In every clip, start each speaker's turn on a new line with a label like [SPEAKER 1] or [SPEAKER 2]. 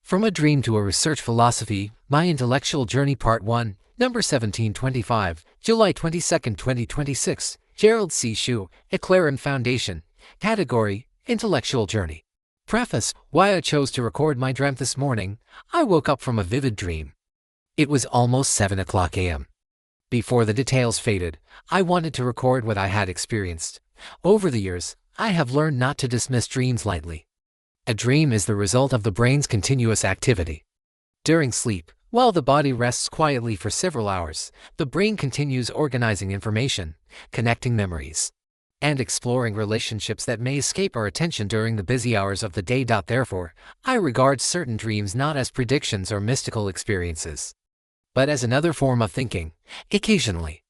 [SPEAKER 1] From a Dream to a Research Philosophy, My Intellectual Journey Part 1, number 1725, July 22, 2026, Gerald C. EclaireMD Foundation. Category, Intellectual Journey. Preface, why I chose to record my dream this morning. I woke up from a vivid dream. It was almost 7 o'clock a.m. Before the details faded, I wanted to record what I had experienced. Over the years, I have learned not to dismiss dreams lightly. A dream is the result of the brain's continuous activity. During sleep, while the body rests quietly for several hours, the brain continues organizing information, connecting memories, and exploring relationships that may escape our attention during the busy hours of the day. Therefore, I regard certain dreams not as predictions or mystical experiences, but as another form of thinking. Occasionally,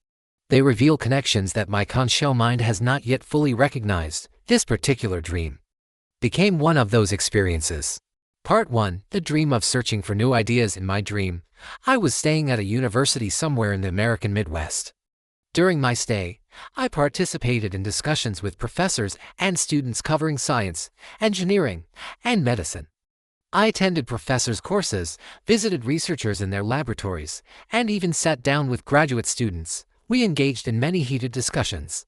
[SPEAKER 1] they reveal connections that my conscious mind has not yet fully recognized. This particular dream became one of those experiences. Part 1, the dream of searching for new ideas. In my dream, I was staying at a university somewhere in the American Midwest. During my stay, I participated in discussions with professors and students covering science, engineering, and medicine. I attended professors' courses, visited researchers in their laboratories, and even sat down with graduate students. We engaged in many heated discussions.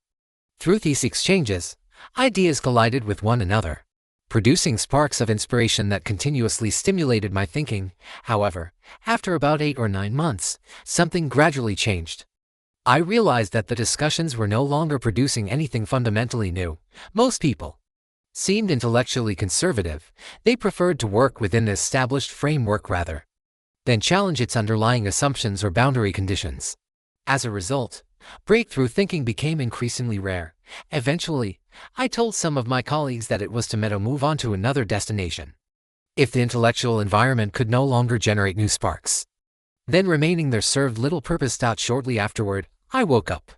[SPEAKER 1] Through these exchanges, ideas collided with one another, producing sparks of inspiration that continuously stimulated my thinking. However, after about 8 or 9 months, something gradually changed. I realized that the discussions were no longer producing anything fundamentally new. Most people seemed intellectually conservative. They preferred to work within the established framework rather than challenge its underlying assumptions or boundary conditions. As a result, breakthrough thinking became increasingly rare. Eventually, I told some of my colleagues that it was time to move on to another destination. If the intellectual environment could no longer generate new sparks, then remaining there served little purpose. Shortly afterward, I woke up.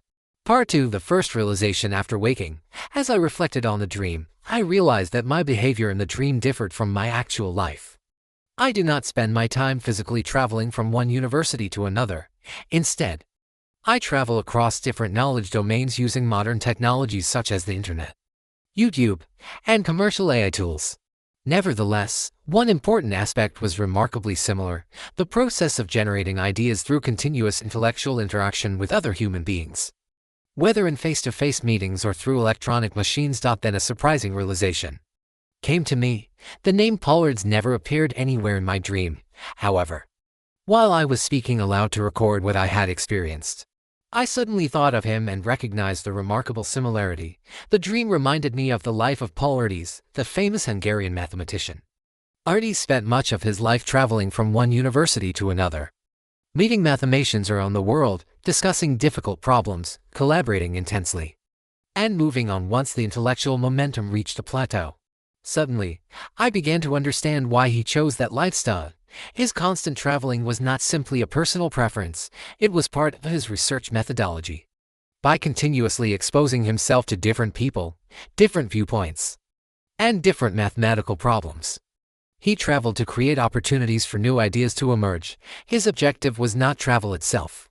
[SPEAKER 1] Part 2, the first realization after waking. As I reflected on the dream, I realized that my behavior in the dream differed from my actual life. I do not spend my time physically traveling from one university to another. Instead, I travel across different knowledge domains using modern technologies such as the internet, YouTube, and commercial AI tools. Nevertheless, one important aspect was remarkably similar: the process of generating ideas through continuous intellectual interaction with other human beings, whether in face-to-face meetings or through electronic machines. Then a surprising realization came to me. The name Pollard's never appeared anywhere in my dream. However, while I was speaking aloud to record what I had experienced, I suddenly thought of him and recognized the remarkable similarity. The dream reminded me of the life of Pollardes, the famous Hungarian mathematician. Ardes spent much of his life traveling from one university to another, meeting mathematicians around the world, discussing difficult problems, collaborating intensely, and moving on once the intellectual momentum reached a plateau. Suddenly, I began to understand why he chose that lifestyle. His constant traveling was not simply a personal preference, it was part of his research methodology. By continuously exposing himself to different people, different viewpoints, and different mathematical problems, he traveled to create opportunities for new ideas to emerge. His objective was not travel itself,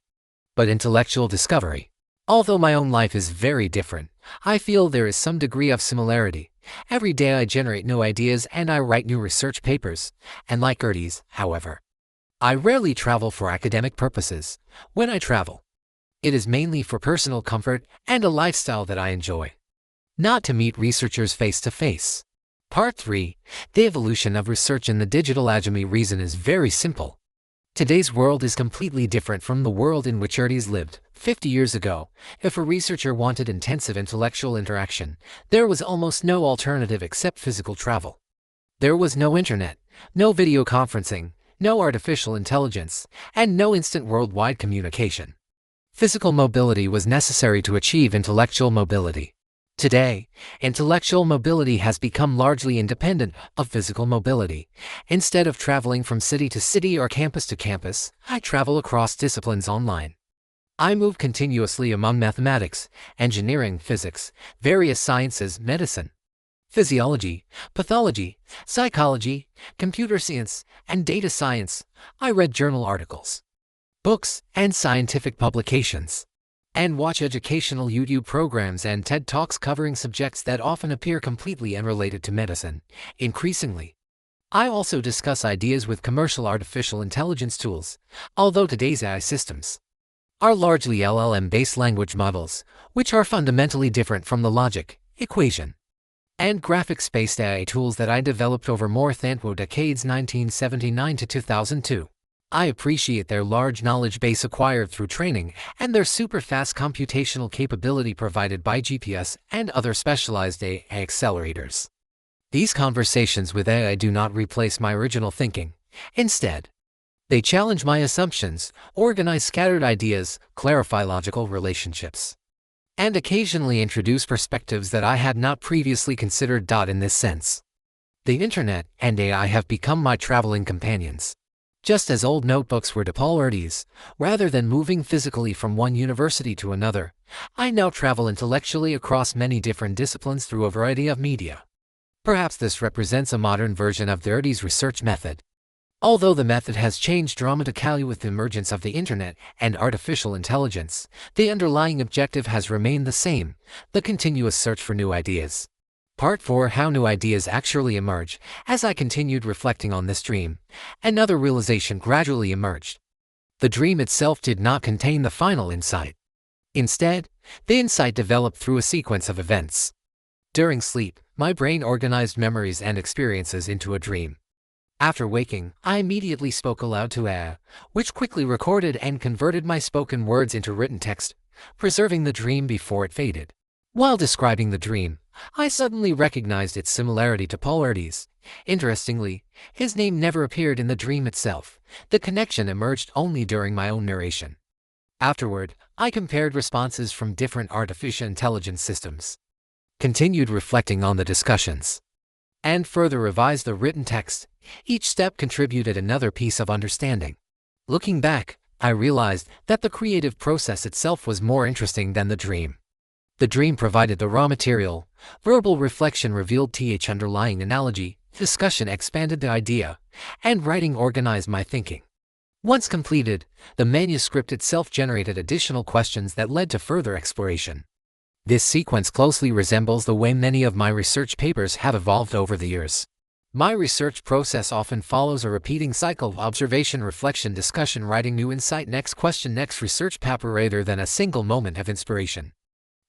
[SPEAKER 1] but intellectual discovery. Although my own life is very different, I feel there is some degree of similarity. Every day I generate new ideas and I write new research papers. And like Ardes, however, I rarely travel for academic purposes. When I travel, it is mainly for personal comfort and a lifestyle that I enjoy, not to meet researchers face to face. Part 3, the evolution of research in the digital age. My reason is very simple. Today's world is completely different from the world in which Ardes lived 50 years ago. If a researcher wanted intensive intellectual interaction, there was almost no alternative except physical travel. There was no internet, no video conferencing, no artificial intelligence, and no instant worldwide communication. Physical mobility was necessary to achieve intellectual mobility. Today, intellectual mobility has become largely independent of physical mobility. Instead of traveling from city to city or campus to campus, I travel across disciplines online. I move continuously among mathematics, engineering, physics, various sciences, medicine, physiology, pathology, psychology, computer science, and data science. I read journal articles, books, and scientific publications, and watch educational YouTube programs and TED Talks covering subjects that often appear completely unrelated to medicine. Increasingly, I also discuss ideas with commercial artificial intelligence tools, although today's AI systems are largely LLM-based language models, which are fundamentally different from the logic, equation, and graphics-based AI tools that I developed over more than 2 decades 1979 to 2002. I appreciate their large knowledge base acquired through training and their super-fast computational capability provided by GPS and other specialized AI accelerators. These conversations with AI do not replace my original thinking. Instead, they challenge my assumptions, organize scattered ideas, clarify logical relationships, and occasionally introduce perspectives that I had not previously considered. In this sense, the Internet and AI have become my traveling companions. Just as old notebooks were to polarities, rather than moving physically from one university to another, I now travel intellectually across many different disciplines through a variety of media. Perhaps this represents a modern version of the ERD's research method. Although the method has changed dramatically with the emergence of the Internet and artificial intelligence, the underlying objective has remained the same: the continuous search for new ideas. Part 4: How new ideas actually emerge. As I continued reflecting on this dream, another realization gradually emerged. The dream itself did not contain the final insight. Instead, the insight developed through a sequence of events. During sleep, my brain organized memories and experiences into a dream. After waking, I immediately spoke aloud to AI, which quickly recorded and converted my spoken words into written text, preserving the dream before it faded. While describing the dream, I suddenly recognized its similarity to polarities. Interestingly, his name never appeared in the dream itself. The connection emerged only during my own narration. Afterward, I compared responses from different artificial intelligence systems, continued reflecting on the discussions, and further revised the written text. Each step contributed another piece of understanding. Looking back, I realized that the creative process itself was more interesting than the dream. The dream provided the raw material, verbal reflection revealed the underlying analogy, discussion expanded the idea, and writing organized my thinking. Once completed, the manuscript itself generated additional questions that led to further exploration. This sequence closely resembles the way many of my research papers have evolved over the years. My research process often follows a repeating cycle of observation, reflection, discussion, writing, new insight, next question, next research paper, rather than a single moment of inspiration.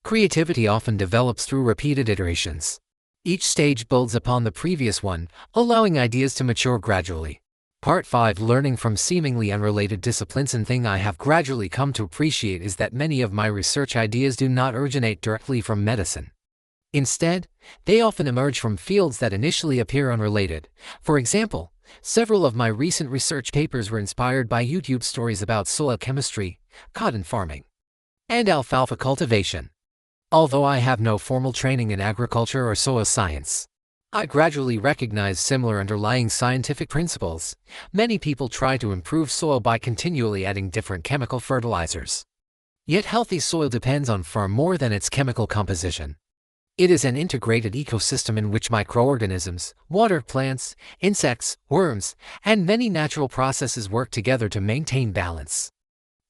[SPEAKER 1] Creativity often develops through repeated iterations. Each stage builds upon the previous one, allowing ideas to mature gradually. Part 5: Learning from seemingly unrelated disciplines. One thing I have gradually come to appreciate is that many of my research ideas do not originate directly from medicine. Instead, they often emerge from fields that initially appear unrelated. For example, several of my recent research papers were inspired by YouTube stories about soil chemistry, cotton farming, and alfalfa cultivation. Although I have no formal training in agriculture or soil science, I gradually recognized similar underlying scientific principles. Many people try to improve soil by continually adding different chemical fertilizers. Yet healthy soil depends on far more than its chemical composition. It is an integrated ecosystem in which microorganisms, water, plants, insects, worms, and many natural processes work together to maintain balance.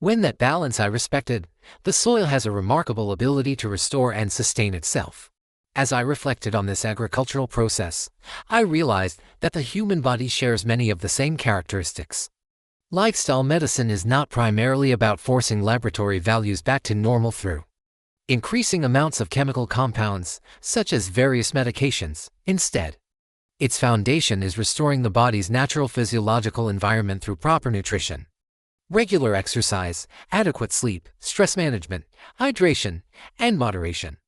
[SPEAKER 1] When that balance is respected, the soil has a remarkable ability to restore and sustain itself. As I reflected on this agricultural process, I realized that the human body shares many of the same characteristics. Lifestyle medicine is not primarily about forcing laboratory values back to normal through increasing amounts of chemical compounds, such as various medications. Instead, its foundation is restoring the body's natural physiological environment through proper nutrition, regular exercise, adequate sleep, stress management, hydration, and moderation.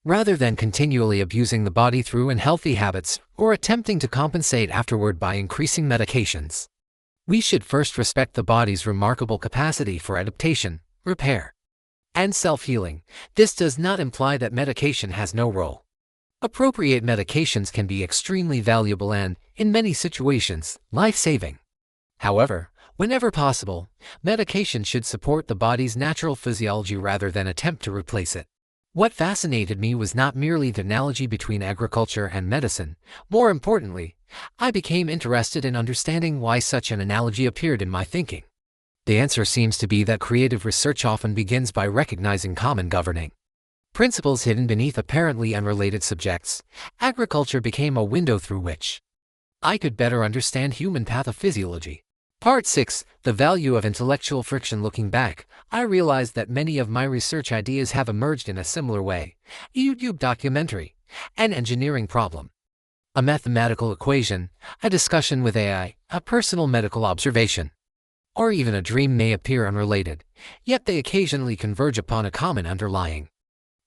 [SPEAKER 1] Rather than continually abusing the body through unhealthy habits or attempting to compensate afterward by increasing medications, we should first respect the body's remarkable capacity for adaptation, repair, and self-healing. This does not imply that medication has no role. Appropriate medications can be extremely valuable and, in many situations, life-saving. However, whenever possible, medication should support the body's natural physiology rather than attempt to replace it. What fascinated me was not merely the analogy between agriculture and medicine. More importantly, I became interested in understanding why such an analogy appeared in my thinking. The answer seems to be that creative research often begins by recognizing common governing principles hidden beneath apparently unrelated subjects. Agriculture became a window through which I could better understand human pathophysiology. Part 6. The value of intellectual friction. Looking back, I realized that many of my research ideas have emerged in a similar way. A YouTube documentary, an engineering problem, a mathematical equation, a discussion with AI, a personal medical observation, or even a dream may appear unrelated, yet they occasionally converge upon a common underlying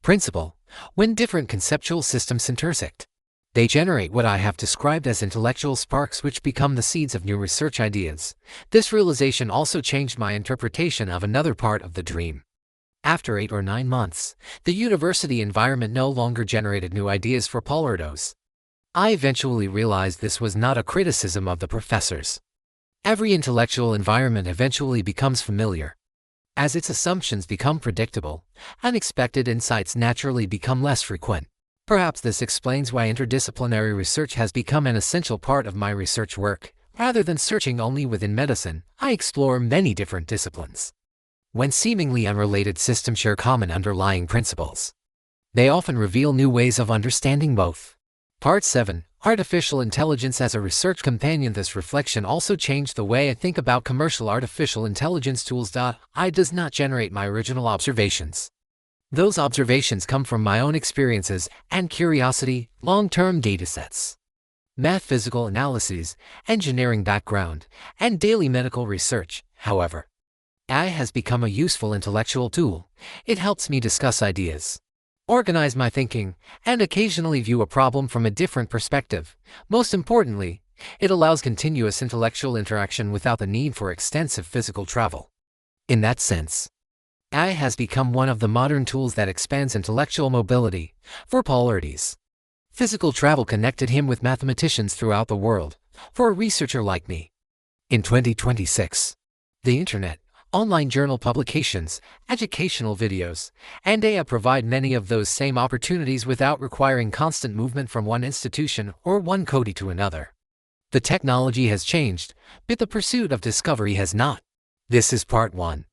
[SPEAKER 1] principle. When different conceptual systems intersect, they generate what I have described as intellectual sparks, which become the seeds of new research ideas. This realization also changed my interpretation of another part of the dream. After 8 or 9 months, the university environment no longer generated new ideas for Pollardos. I eventually realized this was not a criticism of the professors. Every intellectual environment eventually becomes familiar. As its assumptions become predictable, unexpected insights naturally become less frequent. Perhaps this explains why interdisciplinary research has become an essential part of my research work. Rather than searching only within medicine, I explore many different disciplines. When seemingly unrelated systems share common underlying principles, they often reveal new ways of understanding both. Part 7. Artificial intelligence as a research companion. This reflection also changed the way I think about commercial artificial intelligence tools. I does not generate my original observations. Those observations come from my own experiences and curiosity, long-term datasets, math, physical analyses, engineering background, and daily medical research. However, AI has become a useful intellectual tool. It helps me discuss ideas, organize my thinking, and occasionally view a problem from a different perspective. Most importantly, it allows continuous intellectual interaction without the need for extensive physical travel. In that sense, AI has become one of the modern tools that expands intellectual mobility. For Pollardos, physical travel connected him with mathematicians throughout the world. For a researcher like me, in 2026, the internet, online journal publications, educational videos, and AI provide many of those same opportunities without requiring constant movement from one institution or one coterie to another. The technology has changed, but the pursuit of discovery has not. This is part 1.